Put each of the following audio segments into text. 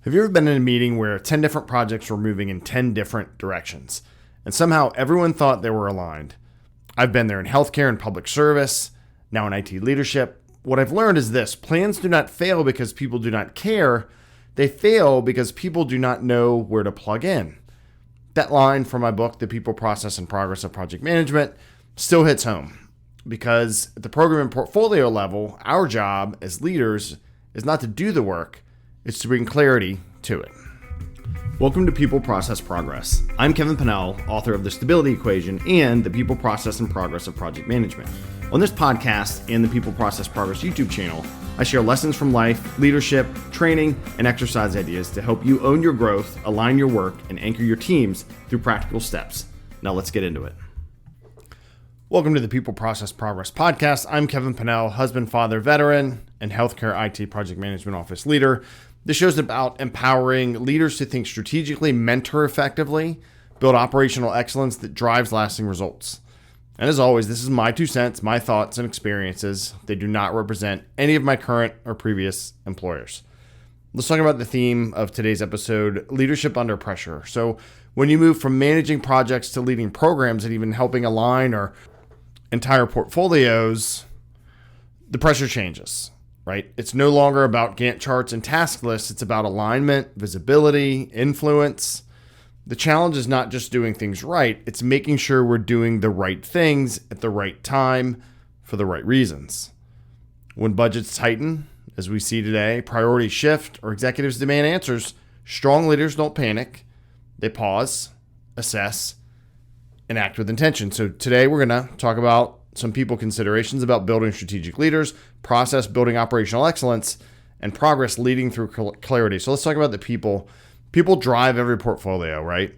Have you ever been in a meeting where 10 different projects were moving in 10 different directions, and somehow everyone thought they were aligned? I've been there in healthcare and public service, now in IT leadership. What I've learned is this: plans do not fail because people do not care. They fail because people do not know where to plug in. That line from my book, The People, Process, and Progress of Project Management, still hits home, because at the program and portfolio level, our job as leaders is not to do the work, it's to bring clarity to it. Welcome to People, Process, Progress. I'm Kevin Pennell, author of The Stability Equation and The People, Process, and Progress of Project Management. On this podcast and the People, Process, Progress YouTube channel, I share lessons from life, leadership, training, and exercise ideas to help you own your growth, align your work, and anchor your teams through practical steps. Now let's get into it. Welcome to the People, Process, Progress podcast. I'm Kevin Pennell, husband, father, veteran, and healthcare IT project management office leader. This show's about empowering leaders to think strategically, mentor effectively, build operational excellence that drives lasting results. And as always, this is my 2 cents, my thoughts and experiences. They do not represent any of my current or previous employers. Let's talk about the theme of today's episode, leadership under pressure. So when you move from managing projects to leading programs and even helping align or entire portfolios, the pressure changes. Right? It's no longer about Gantt charts and task lists. It's about alignment, visibility, influence. The challenge is not just doing things right. It's making sure we're doing the right things at the right time for the right reasons. When budgets tighten, as we see today, priorities shift, or executives demand answers, strong leaders don't panic. They pause, assess, and act with intention. So today we're going to talk about some people considerations about building strategic leaders, process building operational excellence, and progress leading through clarity. So let's talk about the people. People drive every portfolio, right?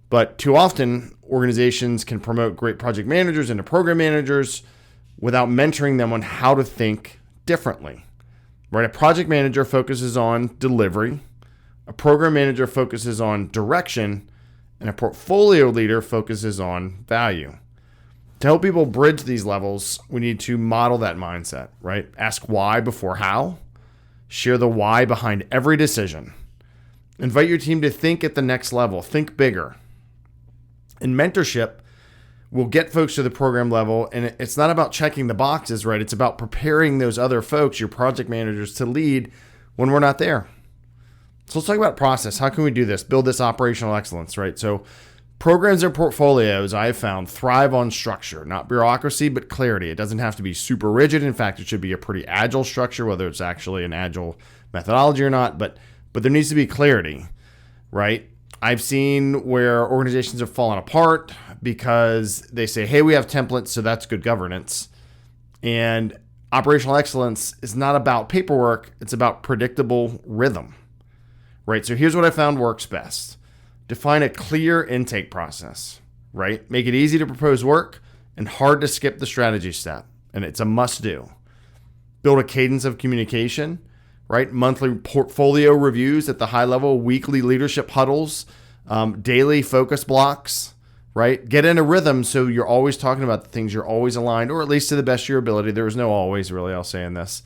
But too often, organizations can promote great project managers into program managers without mentoring them on how to think differently, right? A project manager focuses on delivery, a program manager focuses on direction, and a portfolio leader focuses on value. To help people bridge these levels, we need to model that mindset, right? Ask why before how. Share the why behind every decision. Invite your team to think at the next level. Think bigger. In mentorship, we'll get folks to the program level, and it's not about checking the boxes, right? It's about preparing those other folks, your project managers, to lead when we're not there. So let's talk about process. How can we do this? Build this operational excellence, right? So programs and portfolios, I have found, thrive on structure, not bureaucracy, but clarity. It doesn't have to be super rigid. In fact, it should be a pretty agile structure, whether it's actually an agile methodology or not, but there needs to be clarity, right? I've seen where organizations have fallen apart because they say, hey, we have templates, so that's good governance. And operational excellence is not about paperwork. It's about predictable rhythm, right? So here's what I found works best. Define a clear intake process, right? Make it easy to propose work and hard to skip the strategy step. And it's a must do. Build a cadence of communication, right? Monthly portfolio reviews at the high level, weekly leadership huddles, daily focus blocks, right? Get in a rhythm so you're always talking about the things, you're always aligned, or at least to the best of your ability. There is no always, really, I'll say in this.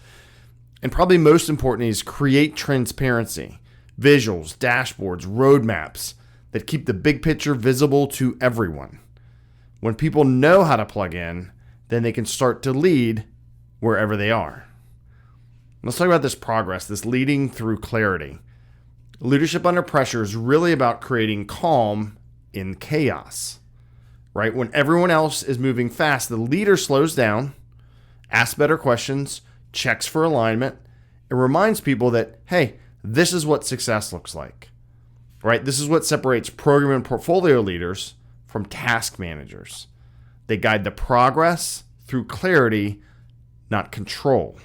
And probably most important is create transparency, visuals, dashboards, roadmaps that keep the big picture visible to everyone. When people know how to plug in, then they can start to lead wherever they are. Let's talk about this progress, this leading through clarity. Leadership under pressure is really about creating calm in chaos, right? When everyone else is moving fast, the leader slows down, asks better questions, checks for alignment, and reminds people that, hey, this is what success looks like. Right? This is what separates program and portfolio leaders from task managers. They guide the progress through clarity, not control.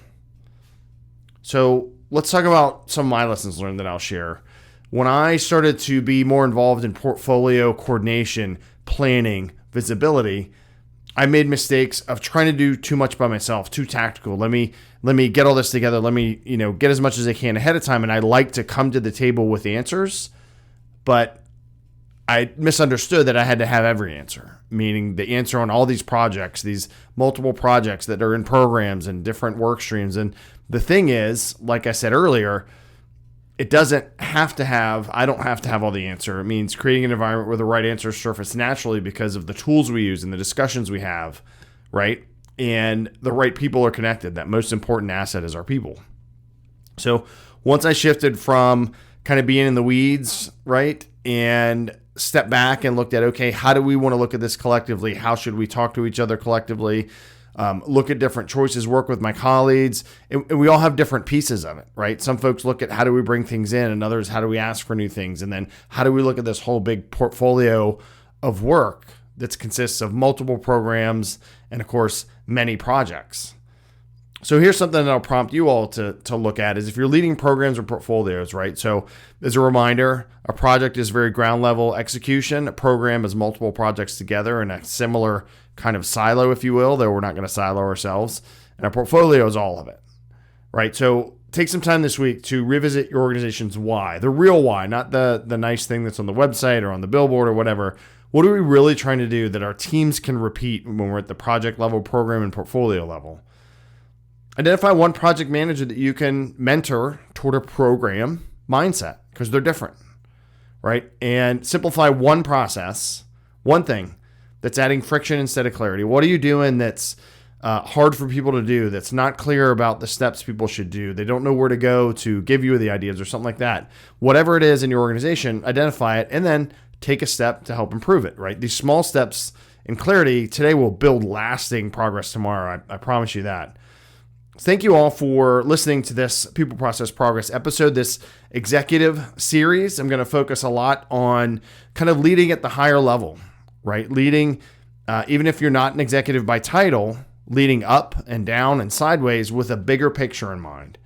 So let's talk about some of my lessons learned that I'll share. When I started to be more involved in portfolio coordination, planning, visibility, I made mistakes of trying to do too much by myself, too tactical. Let me get all this together. Let me, get as much as I can ahead of time. And I like to come to the table with answers. But I misunderstood that I had to have every answer, meaning the answer on all these projects, these multiple projects that are in programs and different work streams. And the thing is, like I said earlier, It doesn't have to have, I don't have to have all the answer. It means creating an environment where the right answers surface naturally because of the tools we use and the discussions we have, right? And the right people are connected. That most important asset is our people. So once I shifted from kind of being in the weeds, right, and stepped back and looked at, okay, how do we want to look at this collectively? How should we talk to each other collectively? Look at different choices, work with my colleagues, and we all have different pieces of it, right? Some folks look at how do we bring things in, and others, how do we ask for new things? And then how do we look at this whole big portfolio of work that consists of multiple programs and, of course, many projects? So here's something that I'll prompt you all to look at is if you're leading programs or portfolios, right? So as a reminder, a project is very ground level execution. A program is multiple projects together in a similar kind of silo, if you will, though we're not going to silo ourselves. And a portfolio is all of it, right? So take some time this week to revisit your organization's why, the real why, not the nice thing that's on the website or on the billboard or whatever. What are we really trying to do that our teams can repeat when we're at the project level, program, and portfolio level? Identify one project manager that you can mentor toward a program mindset because they're different, right? And simplify one process, one thing that's adding friction instead of clarity. What are you doing that's hard for people to do, that's not clear about the steps people should do? They don't know where to go to give you the ideas or something like that. Whatever it is in your organization, identify it and then take a step to help improve it, right? These small steps in clarity today will build lasting progress tomorrow. I promise you that. Thank you all for listening to this People Process Progress episode, this executive series. I'm going to focus a lot on kind of leading at the higher level, right? Leading, even if you're not an executive by title, leading up and down and sideways with a bigger picture in mind,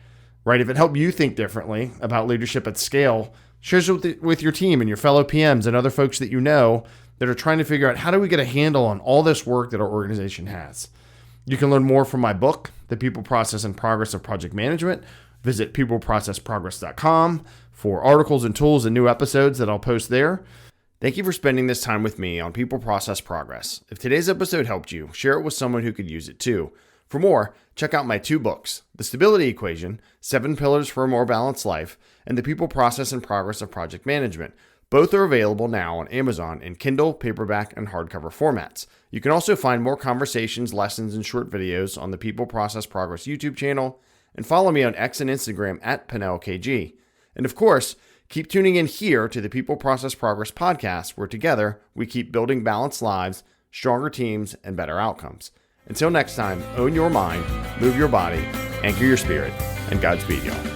right? If it helped you think differently about leadership at scale, share it with your team and your fellow PMs and other folks that you know that are trying to figure out how do we get a handle on all this work that our organization has. You can learn more from my book, The People Process and Progress of Project Management. Visit peopleprocessprogress.com for articles and tools and new episodes that I'll post there. Thank you for spending this time with me on People Process Progress. If today's episode helped you, share it with someone who could use it too. For more, check out my 2 books, The Stability Equation, 7 Pillars for a More Balanced Life, and The People Process and Progress of Project Management. Both are available now on Amazon in Kindle, paperback, and hardcover formats. You can also find more conversations, lessons, and short videos on the People Process Progress YouTube channel, and follow me on X and Instagram at PenelKG. And of course, keep tuning in here to the People Process Progress podcast, where together we keep building balanced lives, stronger teams, and better outcomes. Until next time, own your mind, move your body, anchor your spirit, and Godspeed, y'all.